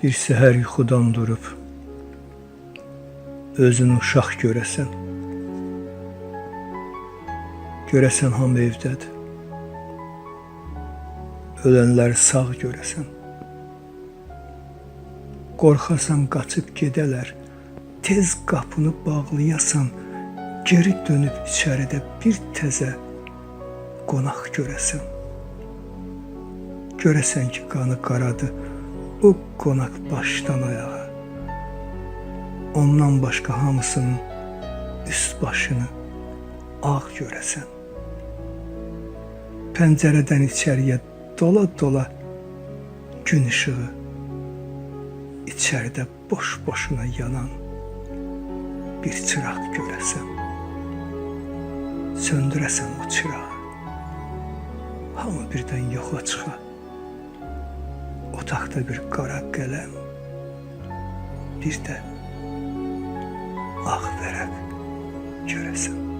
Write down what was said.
Bir səhər yuxudan durub özünü uşaq görəsən. Görəsən hamı evdədir. Ölənləri sağ görəsən. Qorxasan qaçıb gedələr. Tez qapını bağlayasan, geri dönüb içəridə bir təzə qonaq görəsən. Görəsən ki, qanı qaradı o qonaq başdan ayağa. Ondan başqa hamısının üst başını ağ görəsən. Pəncərədən içəriyə dola-dola gün işığı, içəridə boş-boşuna yanan bir çıraq görəsən. Söndürəsən o çırağı. Hamı birdən yoxa çıxa. Otaqda bir qara qələm, bir də ağ vərəq görəsən.